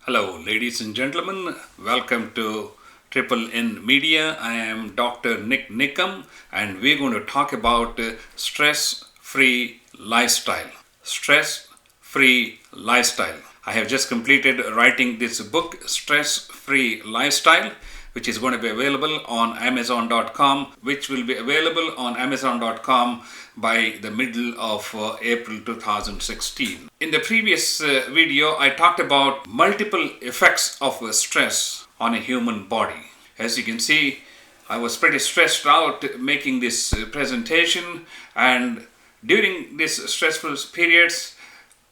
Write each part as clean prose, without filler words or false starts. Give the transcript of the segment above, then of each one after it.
Hello, ladies and gentlemen. Welcome to Triple N Media. I am Dr. NIK NIKAM, and we're going to talk about stress-free lifestyle. Stress-free lifestyle. I have just completed writing this book, Stress-Free Lifestyle, which is going to be available on Amazon.com, which will be available on Amazon.com by the middle of April 2016. In the previous video, I talked about multiple effects of stress on a human body. As you can see, I was pretty stressed out making this presentation, and during these stressful periods,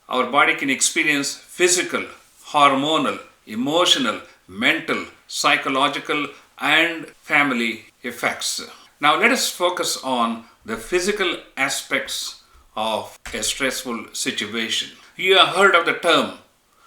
our body can experience physical, hormonal, emotional, mental, psychological, and family effects. Now let us focus on the physical aspects of a stressful situation. You have heard of the term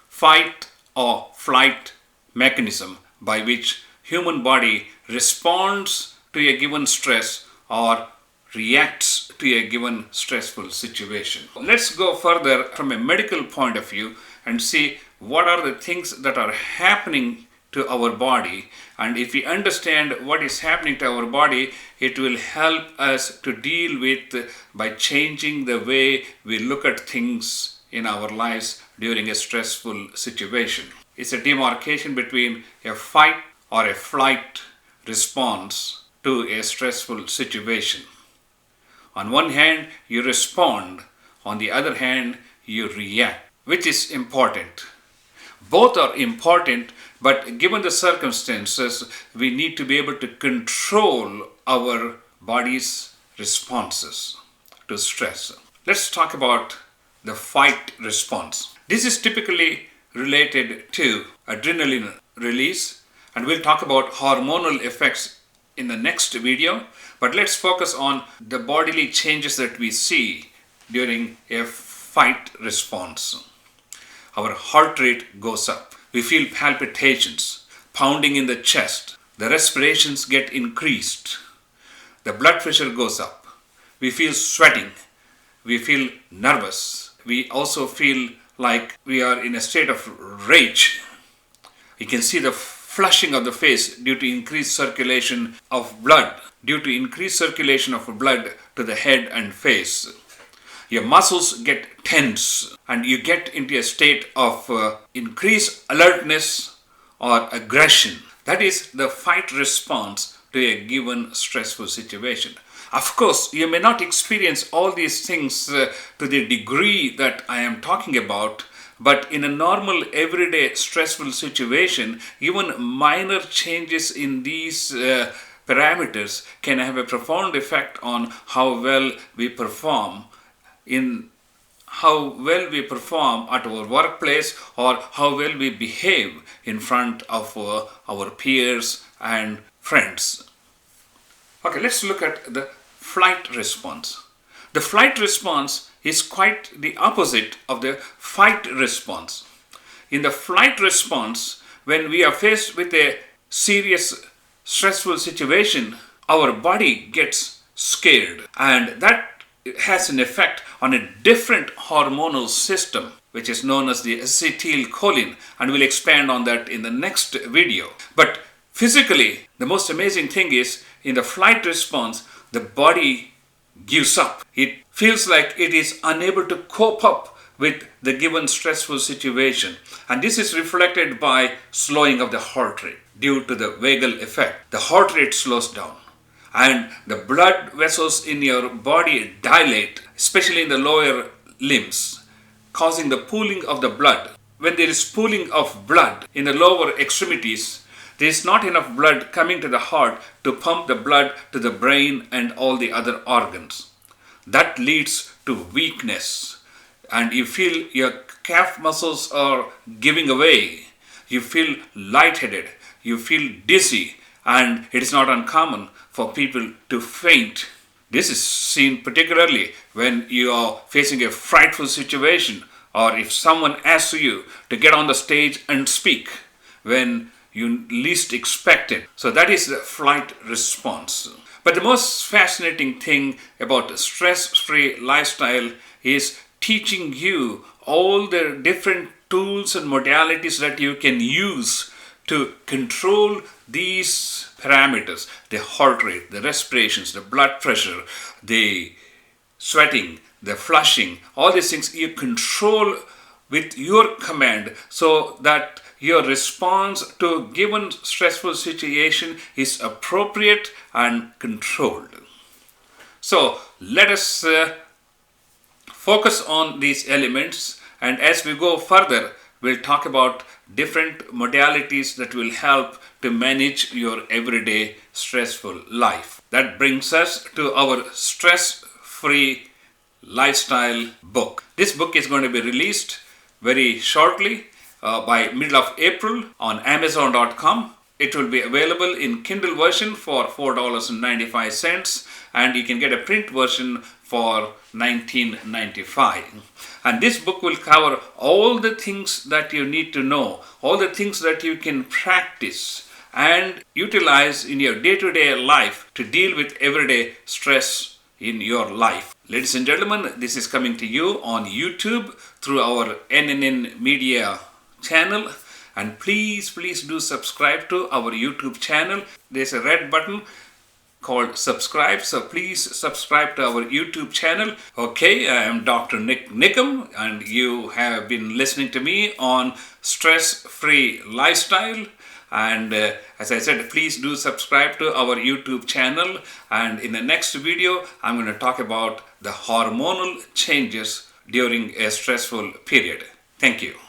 fight or flight mechanism, by which human body responds to a given stress or reacts to a given stressful situation. Let's go further from a medical point of view and see what are the things that are happening to our body, and if we understand what is happening to our body, it will help us to deal with by changing the way we look at things in our lives during a stressful situation. It's a demarcation between a fight or a flight response to a stressful situation. On one hand, you respond. On the other hand, you react. Which is important? Both are important, but given the circumstances, we need to be able to control our body's responses to stress. Let's talk about the fight response. This is typically related to adrenaline release, and we'll talk about hormonal effects in the next video, but let's focus on the bodily changes that we see during a fight response. Our heart rate goes up. We feel palpitations, pounding in the chest. The respirations get increased. The blood pressure goes up. We feel sweating. We feel nervous. We also feel like we are in a state of rage. You can see the flushing of the face due to increased circulation of blood, to the head and face. Your muscles get tense and you get into a state of increased alertness or aggression. That is the fight response to a given stressful situation. Of course, you may not experience all these things to the degree that I am talking about, but in a normal, everyday, stressful situation, even minor changes in these parameters can have a profound effect on how well we perform at our workplace, or how well we behave in front of our peers and friends. Okay, let's look at the flight response. The flight response is quite the opposite of the fight response. In the flight response, when we are faced with a serious stressful situation, our body gets scared, and that has an effect on a different hormonal system, which is known as the acetylcholine, and we'll expand on that in the next video. But physically, the most amazing thing is, in the flight response, the body gives up. It feels like it is unable to cope up with the given stressful situation, and this is reflected by slowing of the heart rate due to the vagal effect. The heart rate slows down, and the blood vessels in your body dilate, especially in the lower limbs, causing the pooling of the blood. When there is pooling of blood in the lower extremities, there is not enough blood coming to the heart to pump the blood to the brain and all the other organs. That leads to weakness, and you feel your calf muscles are giving away. You feel lightheaded, you feel dizzy, and it is not uncommon for people to faint. This is seen particularly when you are facing a frightful situation, or if someone asks you to get on the stage and speak when you least expect it. So that is the flight response. But the most fascinating thing about the stress-free lifestyle is teaching you all the different tools and modalities that you can use to control these parameters: the heart rate, the respirations, the blood pressure, the sweating, the flushing. All these things you control with your command, so that your response to a given stressful situation is appropriate and controlled. So let us focus on these elements, and as we go further, we'll talk about different modalities that will help to manage your everyday stressful life. That brings us to our stress-free lifestyle book. This book is going to be released very shortly, by middle of April, on Amazon.com. It will be available in Kindle version for $4.95, and you can get a print version for $19.95. And this book will cover all the things that you need to know, all the things that you can practice and utilize in your day-to-day life to deal with everyday stress in your life. Ladies and gentlemen, this is coming to you on YouTube through our NNN Media channel, and please do subscribe to our YouTube channel. There's a red button called subscribe, so please subscribe to our YouTube channel. Okay, I am Dr. NIK NIKAM, and you have been listening to me on stress-free lifestyle. And as I said, please do subscribe to our YouTube channel, and in the next video I'm going to talk about the hormonal changes during a stressful period. Thank you.